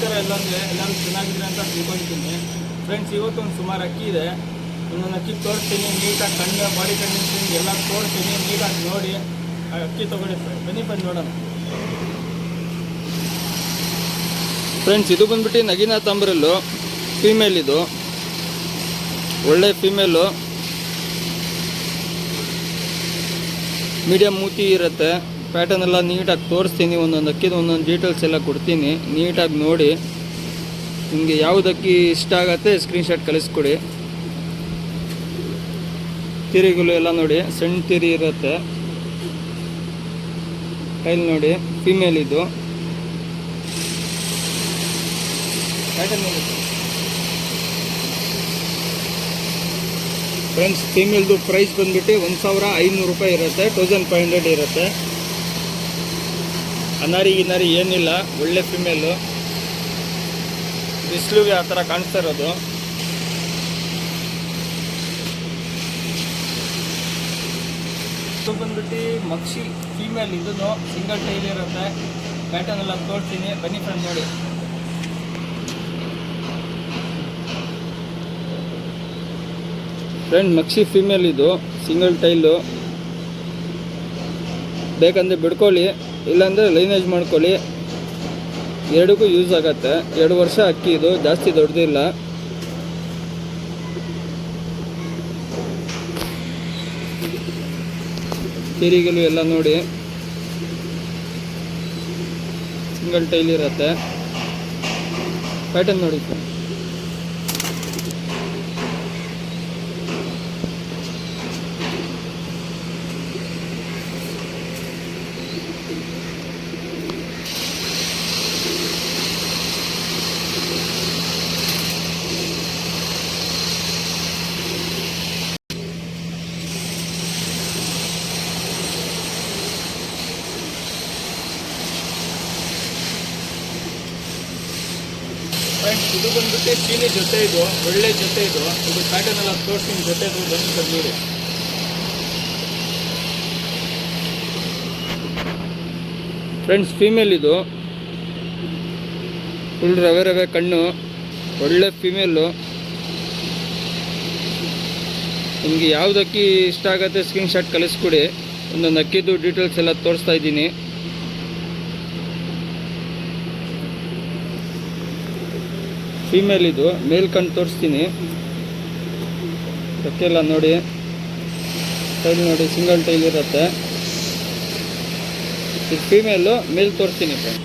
ನಮಸ್ಕಾರ ಎಲ್ಲರೂ ಚೆನ್ನಾಗಿದ್ರೆ ಅಂತ ತಿಳ್ಕೊಳ್ತೀನಿ ಫ್ರೆಂಡ್ಸ್. ಇವತ್ತೊಂದು ಸುಮಾರು ಅಕ್ಕಿ ಇದೆ. ಒಂದೊಂದು ಅಕ್ಕಿ ತೋರಿಸ್ತೀನಿ, ನೀಟಾಗಿ ಕಣ್ಣು ಬಾಡಿ ಕಂಡೀಷನ್ ಎಲ್ಲ ತೋರಿಸ್ತೀನಿ, ನೀಟಾಗಿ ನೋಡಿ ಅಕ್ಕಿ ತೊಗೊಳ್ಳಿ ಬನ್ನಿ ನೋಡೋಣ. ಫ್ರೆಂಡ್ಸ್, ಇದು ಬಂದ್ಬಿಟ್ಟು ನಗೀನಾ ತಾಂಬ್ರಲ್ಲು ಫೀಮೇಲ್. ಇದು ಒಳ್ಳೆ ಫೀಮೇಲು, ಮೀಡಿಯಮ್ ಮೂತಿ ಇರುತ್ತೆ. ಪ್ಯಾಟರ್ನ್ ಎಲ್ಲ ನೀಟಾಗಿ ತೋರಿಸ್ತೀನಿ, ಒಂದೊಂದು ಅಕ್ಕಿದು ಒಂದೊಂದು ಡೀಟೇಲ್ಸ್ ಎಲ್ಲ ಕೊಡ್ತೀನಿ. ನೀಟಾಗಿ ನೋಡಿ ನಿಮಗೆ ಯಾವ್ದು ಅಕ್ಕಿ ಇಷ್ಟ ಆಗತ್ತೆ ಸ್ಕ್ರೀನ್ಶಾಟ್ ಕಳಿಸ್ಕೊಡಿ. ತಿರಿಗಳು ಎಲ್ಲ ನೋಡಿ, ಸಣ್ಣ ತಿರಿ ಇರುತ್ತೆ. ಟೈಲ್ ನೋಡಿ, ಫೀಮೇಲ್ ಇದು. ಪ್ಯಾಟರ್ನ್ ನೋಡಿ ಫ್ರೆಂಡ್ಸ್. ಫೀಮೇಲ್ದು ಪ್ರೈಸ್ ಬಂದ್ಬಿಟ್ಟು 1500 ರೂಪಾಯಿ ಇರುತ್ತೆ, 1500 ಇರುತ್ತೆ. ಅನಾರಿ ಏನಿಲ್ಲ, ಒಳ್ಳೆ ಫೀಮೇಲು. ಬಿಸಿಲಿಗೆ ಆ ಥರ ಕಾಣಿಸ್ತಾ ಇರೋದು. ಇದು ಬಂದ್ಬಿಟ್ಟು ಮಕ್ಷಿ ಫೀಮೇಲ್. ಇದನ್ನು ಸಿಂಗಲ್ ಟೈಲ್ ಇರುತ್ತೆ. ಪ್ಯಾಟರ್ನ್ ಎಲ್ಲ ತೋರಿಸ್ತೀನಿ, ಬನ್ನಿ ಫ್ರೆಂಡ್ ನೋಡಿ. ಫ್ರೆಂಡ್, ಮಕ್ಷಿ ಫೀಮೇಲ್ ಇದು, ಸಿಂಗಲ್ ಟೈಲು. ಬೇಕಂದರೆ ಬಿಡ್ಕೊಳ್ಳಿ, ಇಲ್ಲಾಂದರೆ ಲೈನೇಜ್ ಮಾಡ್ಕೊಳ್ಳಿ. ಎರಡಕ್ಕೂ ಯೂಸ್ ಆಗತ್ತೆ. 2 ವರ್ಷ ಅಕ್ಕಿ ಇದು, ಜಾಸ್ತಿ ದೊಡ್ಡದಿಲ್ಲ. ತಿರಿಗಳು ಎಲ್ಲ ನೋಡಿ, ಸಿಂಗಲ್ ಟೈಲ್ ಇರುತ್ತೆ. ಪ್ಯಾಟರ್ನ್ ನೋಡಿ. ಫ್ರೆಂಡ್ಸ್, ಇದು ಬಂದ್ಬಿಟ್ಟು ಚೀನಿ ಜೊತೆ, ಇದು ಒಳ್ಳೆ ಜೊತೆ. ಇದು ಪ್ಯಾಟರ್ನ್ ಎಲ್ಲ ತೋರಿಸ್ತೀನಿ, ಜೊತೆ ಬಂದು ನೋಡಿ. ಫ್ರೆಂಡ್ಸ್, ಫೀಮೇಲ್ ಇದು, ಫುಲ್ ರವೆ ಕಣ್ಣು, ಒಳ್ಳೆ ಫೀಮೇಲು. ನಿಮಗೆ ಯಾವ್ದು ಅಕ್ಕಿ ಇಷ್ಟ ಆಗುತ್ತೆ ಸ್ಕ್ರೀನ್ಶಾಟ್ ಕಳಿಸ್ಕೊಡಿ. ಒಂದೊಂದು ಅಕ್ಕಿದು ಡೀಟೇಲ್ಸ್ ಎಲ್ಲ ತೋರಿಸ್ತಾ ಇದ್ದೀನಿ. ಫೀಮೇಲ್ ಇದು, ಮೇಲ್ ಕಣ್ಣು ತೋರಿಸ್ತೀನಿ. ಎಲ್ಲ ನೋಡಿ, ಟೈಲ್ ನೋಡಿ, ಸಿಂಗಲ್ ಟೈಲ್ ಇರುತ್ತೆ. ಇದು ಫೀಮೇಲು, ಮೇಲ್ ತೋರಿಸ್ತೀನಿ ಫ್ರೆಂಡ್.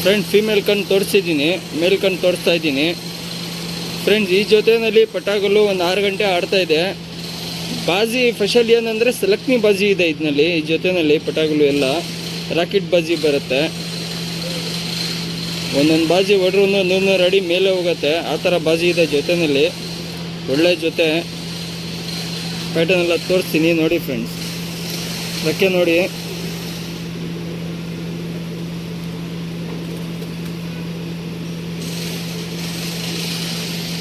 ಫ್ರೆಂಡ್, ಫೀಮೇಲ್ ಕಣ್ಣು ತೋರಿಸಿದ್ದೀನಿ, ಮೇಲ್ ಕಣ್ಣು ತೋರಿಸ್ತಾ ಇದ್ದೀನಿ. ಫ್ರೆಂಡ್ಸ್, ಈ ಜೊತೆಯಲ್ಲಿ ಪಟಾಗಲು ಒಂದು 6 ಗಂಟೆ ಆಡ್ತಾ ಇದೆ. ಬಾಜಿ ಸ್ಪೆಷಲ್ ಏನಂದರೆ ಸೆಲೆಕ್ಟ್ನಿ ಬಾಜಿ ಇದೆ ಇದರಲ್ಲಿ. ಈ ಜೊತೆಯಲ್ಲಿ ಪಟಾಗಲು ಎಲ್ಲ ರಾಕೆಟ್ ಬಾಜಿ ಬರುತ್ತೆ. ಒಂದೊಂದು ಬಾಜಿ ಹೊಡ್ರೂ 100 ಅಡಿ ಮೇಲೆ ಹೋಗುತ್ತೆ, ಆ ಥರ ಬಾಜಿ ಇದೆ ಜೊತೆಯಲ್ಲಿ. ಒಳ್ಳೆ ಜೊತೆ. ಪ್ಯಾಟರ್ನ್ ಎಲ್ಲ ತೋರಿಸ್ತೀನಿ ನೋಡಿ ಫ್ರೆಂಡ್ಸ್. ರೆಕ್ಕೆ ನೋಡಿ,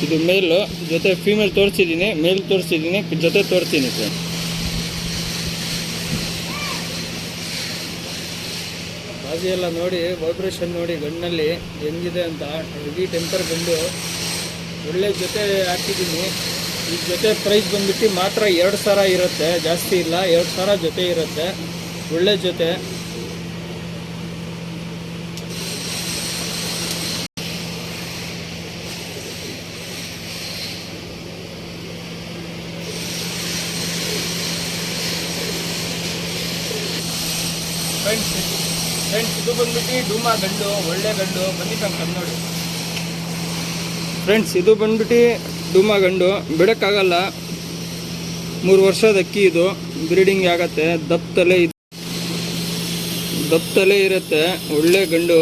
ಇದು ಮೇಲು ಜೊತೆ. ಫೀಮೇಲ್ ತೋರಿಸಿದ್ದೀನಿ, ಮೇಲ್ ತೋರಿಸಿದ್ದೀನಿ, ಜೊತೆ ತೋರಿಸ್ತೀನಿ ಫ್ರೆಂಡ್ಸ್. ಬಾಜಿ ಎಲ್ಲ ನೋಡಿ, ವೈಬ್ರೇಷನ್ ನೋಡಿ ಗಣ್ಣಲ್ಲಿ ಹೆಂಗಿದೆ ಅಂತ. ಹೆವಿ ಟೆಂಪರ್ ಬಂದು ಒಳ್ಳೆ ಜೊತೆ ಹಾಕಿದ್ದೀನಿ. ಈ ಜೊತೆ ಪ್ರೈಸ್ ಬಂದ್ಬಿಟ್ಟು ಮಾತ್ರ 2000 ಇರುತ್ತೆ, ಜಾಸ್ತಿ ಇಲ್ಲ. 2000 ಜೊತೆ ಇರುತ್ತೆ, ಒಳ್ಳೆ ಜೊತೆ. ಫ್ರೆಂಡ್ಸ್, ಇದು ಬಂದ್ಬಿಟ್ಟು ಡೂಮಾ ಗಂಡು, ಒಳ್ಳೆ ಗಂಡು. ಬನ್ನಿ ಫ್ರೆಂಡ್ಸ್ ನೋಡಿ. ಫ್ರೆಂಡ್ಸ್, ಇದು ಬಂದ್ಬಿಟ್ಟು ಡೂಮಾ ಗಂಡು, ಬಿಡೋಕ್ಕಾಗಲ್ಲ. 3 ವರ್ಷದ ಅಕ್ಕಿ ಇದು, ಬ್ರೀಡಿಂಗ್ ಆಗತ್ತೆ. ದಪ್ಪತಲೆ ಇರುತ್ತೆ, ಒಳ್ಳೆ ಗಂಡು.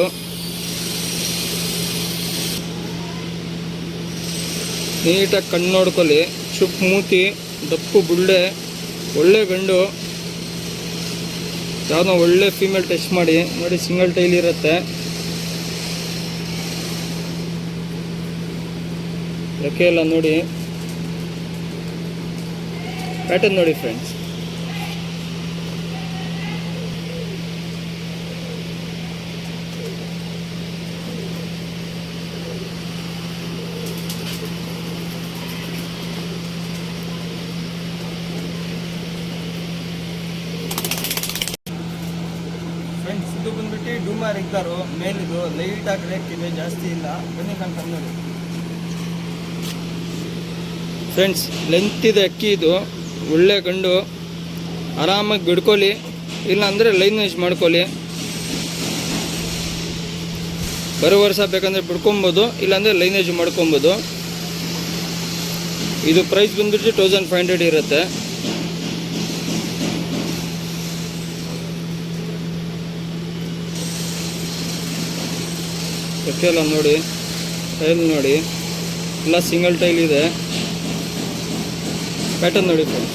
ನೀಟಾಗಿ ಕಣ್ಣು ನೋಡ್ಕೊಳ್ಳಿ, ಚುಪ್ ಮೂತಿ, ದಪ್ಪು ಬುಳ್ಳೆ, ಒಳ್ಳೆ ಗಂಡು. ಯಾವುದೋ ಒಳ್ಳೆ ಫೀಮೇಲ್ ಟೆಸ್ಟ್ ಮಾಡಿ ನೋಡಿ, ಸಿಂಗಲ್ ಟೈಲ್ ಇರುತ್ತೆ. ರೆಕ್ಕೆ ಎಲ್ಲ ನೋಡಿ, ಪ್ಯಾಟರ್ನ್ ನೋಡಿ ಫ್ರೆಂಡ್ಸ್. ಡ್ಯೂಮರ್ ಇದ್ದಾರೋ ಮೇಲಿದು ಲೈಟಾಗಿ ರೇಖಿದೆ, ಜಾಸ್ತಿ ಇಲ್ಲ. ಬನ್ನಿ ಕಣ್ ನೋಡಿ ಫ್ರೆಂಡ್ಸ್, ಲೆಂತ್ ಇದೆ ಅಕ್ಕಿ. ಇದು ಒಳ್ಳೆ ಗಂಡು, ಆರಾಮಾಗಿ ಬಿಡ್ಕೊಳ್ಳಿ, ಇಲ್ಲಾಂದರೆ ಲೈನೇಜ್ ಮಾಡ್ಕೊಳ್ಳಿ. ಬರೋ ವರ್ಷ ಬೇಕಂದರೆ ಬಿಡ್ಕೊಬೋದು, ಇಲ್ಲಾಂದರೆ ಲೈನೇಜ್ ಮಾಡ್ಕೊಬೋದು. ಇದು ಪ್ರೈಸ್ ಬಂದ್ಬಿಟ್ಟು 1500 ಇರುತ್ತೆ. ಎಲ್ಲ ನೋಡಿ, ಟೈಲ್ ನೋಡಿ, ಎಲ್ಲ ಸಿಂಗಲ್ ಟೈಲ್ ಇದೆ. ಪ್ಯಾಟರ್ನ್ ನೋಡಿ ಫ್ರೆಂಡ್ಸ್.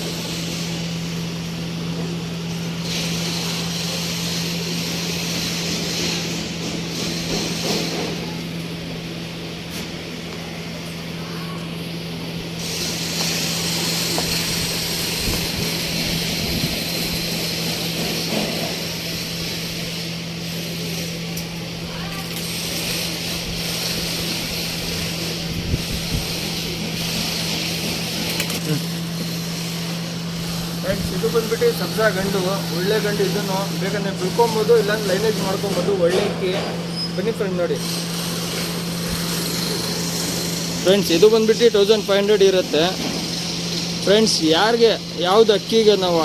ಇದು ಬಂದ್ಬಿಟ್ಟು ಸಬ್ಜಾ ಗಂಡು, ಒಳ್ಳೆ ಗಂಡು. ಇದನ್ನು ಬೇಕಂದ್ರೆ ಬಿಡ್ಕೊಬೋದು, ಇಲ್ಲಾಂದ್ರೆ ಲೈನೇಜ್ ಮಾಡ್ಕೊಬೋದು. ಒಳ್ಳೆ ಅಕ್ಕಿ. ಬನ್ನಿ ಫ್ರೆಂಡ್ ನೋಡಿ ಫ್ರೆಂಡ್ಸ್, ಇದು ಬಂದ್ಬಿಟ್ಟು 1500 ಇರುತ್ತೆ. ಫ್ರೆಂಡ್ಸ್, ಯಾರಿಗೆ ಯಾವುದು ಅಕ್ಕಿಗೆ ನಾವು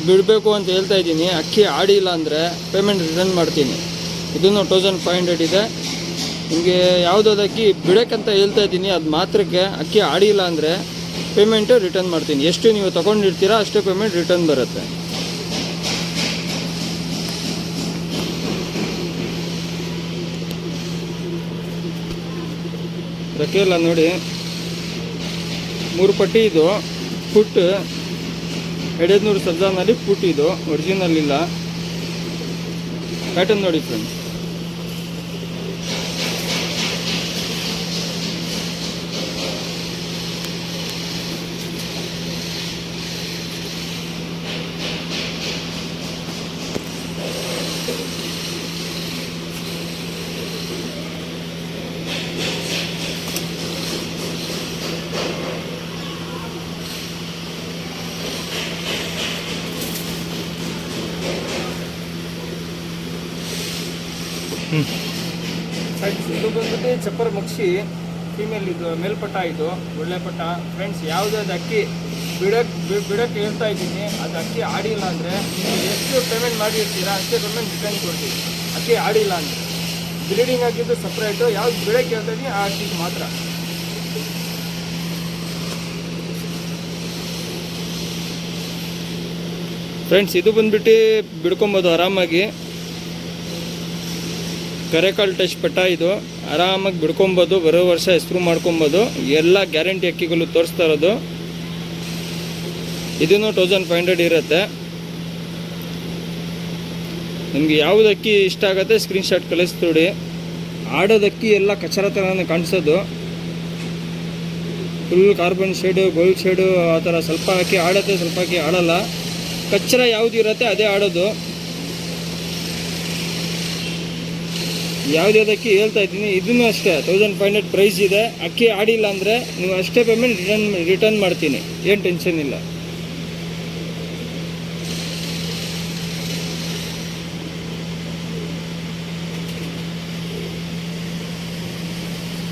ಬಿಡಬೇಕು ಅಂತ ಹೇಳ್ತಾ ಇದ್ದೀನಿ, ಅಕ್ಕಿ ಆಡಿಲ್ಲ ಅಂದರೆ ಪೇಮೆಂಟ್ ರಿಟರ್ನ್ ಮಾಡ್ತೀನಿ. ಇದನ್ನು 1500 ಇದೆ. ನಿಮಗೆ ಯಾವುದಾದ್ರು ಅಕ್ಕಿ ಬಿಡೋಕ್ಕಂತ ಹೇಳ್ತಾ ಇದ್ದೀನಿ, ಅದು ಮಾತ್ರಕ್ಕೆ. ಅಕ್ಕಿ ಆಡಿಲ್ಲ ಅಂದರೆ ಪೇಮೆಂಟು ರಿಟರ್ನ್ ಮಾಡ್ತೀನಿ. ಎಷ್ಟು ನೀವು ತೊಗೊಂಡಿರ್ತೀರಾ ಅಷ್ಟೇ ಪೇಮೆಂಟ್ ರಿಟರ್ನ್ ಬರುತ್ತೆ. ರೆಕ್ಕೆಲ್ಲ ನೋಡಿ, 3 ಪಟ್ಟಿ. ಇದು ಫುಟ್ 1500 ಸಬ್ಜಾನಲ್ಲಿ ಫುಟ್. ಇದು ಒರಿಜಿನಲ್ ಇಲ್ಲ. ಪ್ಯಾಟರ್ನ್ ನೋಡಿ ಫ್ರೆಂಡ್ಸ್. ಫ್ರೆಂಡ್ಸ್, ಇದು ಬಂದ್ಬಿಟ್ಟು ಚಪ್ಪರ್ ಮಕ್ಷಿ ಫೀಮೇಲ್. ಇದು ಮೇಲ್ಪಟ್ಟ, ಇದು ಒಳ್ಳೆ ಪಟ್ಟ. ಫ್ರೆಂಡ್ಸ್, ಯಾವುದಾದ್ರು ಅಕ್ಕಿ ಬಿಡೋಕ್ಕೆ ಹೇಳ್ತಾ ಇದ್ದೀನಿ, ಅದು ಅಕ್ಕಿ ಆಡಿಲ್ಲ ಅಂದರೆ ನೀವು ಎಷ್ಟು ಪೇಮೆಂಟ್ ಮಾಡಿರ್ತೀರಾ ಅಷ್ಟೇ ಪೇಮೆಂಟ್ ರಿಟರ್ನ್ ಕೊಡ್ತೀವಿ. ಅಕ್ಕಿ ಆಡಿಲ್ಲ ಅಂದರೆ ಬ್ರೀಡಿಂಗ್ ಆಗಿದ್ದು ಸಪ್ರೇಟು, ಯಾವ್ದು ಬಿಡೋಕ್ಕೆ ಹೇಳ್ತಾ ಇದ್ದೀನಿ ಆ ಅಕ್ಕಿಗೆ ಮಾತ್ರ. ಫ್ರೆಂಡ್ಸ್, ಇದು ಬಂದ್ಬಿಟ್ಟು ಬಿಡ್ಕೊಬೋದು ಆರಾಮಾಗಿ. ಕರೆಕಾಲ್ ಟಚ್ ಪಟ್ಟ. ಇದು ಆರಾಮಾಗಿ ಬಿಡ್ಕೊಬೋದು, ಬರೋ ವರ್ಷ ಹೆಸರು ಮಾಡ್ಕೊಬೋದು. ಎಲ್ಲ ಗ್ಯಾರಂಟಿ ಅಕ್ಕಿಗಳು ತೋರಿಸ್ತಾ ಇರೋದು. ಇದನ್ನು 1500 ಇರುತ್ತೆ. ನಿಮಗೆ ಯಾವ್ದು ಅಕ್ಕಿ ಇಷ್ಟ ಆಗುತ್ತೆ ಸ್ಕ್ರೀನ್ಶಾಟ್ ಕಳಿಸ್ತೀವಿ. ಆಡೋದಕ್ಕಿ ಎಲ್ಲ ಕಚರ ಥರನೇ ಕಾಣಿಸೋದು. Full carbon shade, gold shade ಆ ಥರ. ಸ್ವಲ್ಪ ಅಕ್ಕಿ ಆಡುತ್ತೆ, ಸ್ವಲ್ಪ ಅಕ್ಕಿ ಆಡಲ್ಲ. ಕಚ್ಚರ ಯಾವುದು ಇರುತ್ತೆ ಅದೇ ಆಡೋದು. ಯಾವುದಕ್ಕೆ ಹೇಳ್ತಾ ಇದ್ದೀನಿ, ಇದನ್ನು ಅಷ್ಟೇ 1500 ಪ್ರೈಸ್ ಇದೆ. ಅಕ್ಕಿ ಆಡಿಲ್ಲ ಅಂದರೆ ನೀವು ಅಷ್ಟೇ ಪೇಮೆಂಟ್ ರಿಟರ್ನ್ ಮಾಡ್ತೀನಿ, ಏನು ಟೆನ್ಷನ್ ಇಲ್ಲ.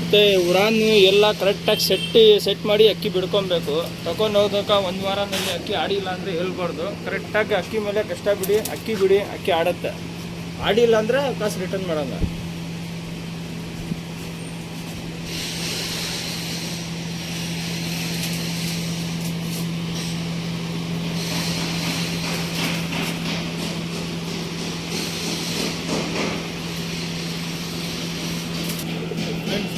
ಮತ್ತು ಉಡಾನು ಎಲ್ಲ ಕರೆಕ್ಟಾಗಿ ಸೆಟ್ ಮಾಡಿ ಅಕ್ಕಿ ಬಿಡ್ಕೊಬೇಕು. ತಗೊಂಡು ಹೋಗೋಕೆ 1 ವಾರದಲ್ಲಿ ಅಕ್ಕಿ ಆಡಿಲ್ಲ ಅಂದರೆ ಹೇಳ್ಬಾರ್ದು. ಕರೆಕ್ಟಾಗಿ ಅಕ್ಕಿ ಮೇಲೆ ಕಷ್ಟ ಬಿಡಿ, ಅಕ್ಕಿ ಆಡುತ್ತೆ. ಆಡಿಲ್ಲ ಅಂದರೆ ಕಾಸು ರಿಟರ್ನ್ ಮಾಡೋಣ.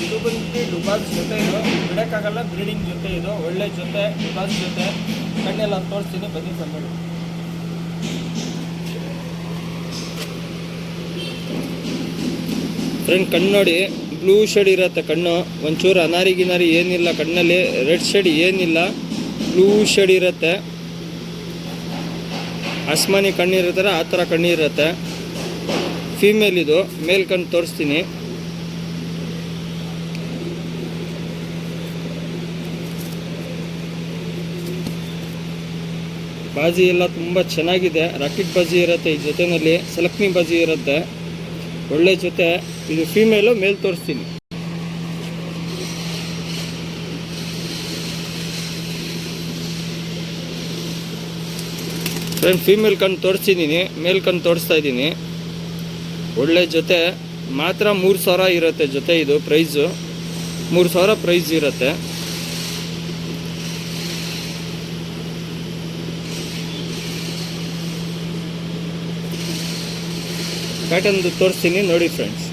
ಇದು ಬಂದು ಡುಬಾಸ್ ಜೊತೆ, ಇದು ಬಿಡೋಕ್ಕಾಗಲ್ಲ, ಬ್ರೀಡಿಂಗ್ ಜೊತೆ. ಇದು ಒಳ್ಳೆ ಜೊತೆ, ಡುಬಾಸ್ ಜೊತೆ. ಕಣ್ಣೆಲ್ಲ ತೋರಿಸ್ತೀನಿ, ಬನ್ನಿ ಫ್ರೆಂಡ್. ಫ್ರೆಂಡ್, ಕಣ್ಣು ನೋಡಿ, ಬ್ಲೂ ಶೇಡ್ ಇರುತ್ತೆ ಕಣ್ಣು. ಒಂಚೂರು ಅನಾರಿ ಏನಿಲ್ಲ ಕಣ್ಣಲ್ಲಿ, ರೆಡ್ ಶೇಡ್ ಏನಿಲ್ಲ, ಬ್ಲೂ ಶೇಡ್ ಇರುತ್ತೆ. ಆಸ್ಮಾನಿ ಕಣ್ಣಿರುತ್ತಾರೆ ಆ ಥರ ಕಣ್ಣಿರುತ್ತೆ. ಫೀಮೇಲ್ ಇದು. ಮೇಲ್ ಕಣ್ಣು ತೋರಿಸ್ತೀನಿ. ಬಾಜಿ ಎಲ್ಲ ತುಂಬ ಚೆನ್ನಾಗಿದೆ. ರಾಕೆಟ್ ಬಾಜಿ ಇರುತ್ತೆ ಈ ಜೊತೆಯಲ್ಲಿ, ಸಲಕ್ನಿ ಬಾಜಿ ಇರುತ್ತೆ. ಒಳ್ಳೆ ಜೊತೆ. ಇದು ಫೀಮೇಲು, ಮೇಲ್ ತೋರಿಸ್ತೀನಿ. ಫ್ರೆಂಡ್, ಫೀಮೇಲ್ ಕಣ್ಣು ತೋರಿಸಿದ್ದೀನಿ, ಮೇಲ್ ಕಣ್ಣು ತೋರಿಸ್ತಾ ಇದ್ದೀನಿ. ಒಳ್ಳೆ ಜೊತೆ ಮಾತ್ರ 3,000 ಇರುತ್ತೆ ಜೊತೆ. ಇದು ಪ್ರೈಸು 3,000 ಪ್ರೈಸ್ ಇರುತ್ತೆ. ಪ್ಯಾಟರ್ನ್ದು ತೋರಿಸ್ತೀನಿ ನೋಡಿ ಫ್ರೆಂಡ್ಸ್.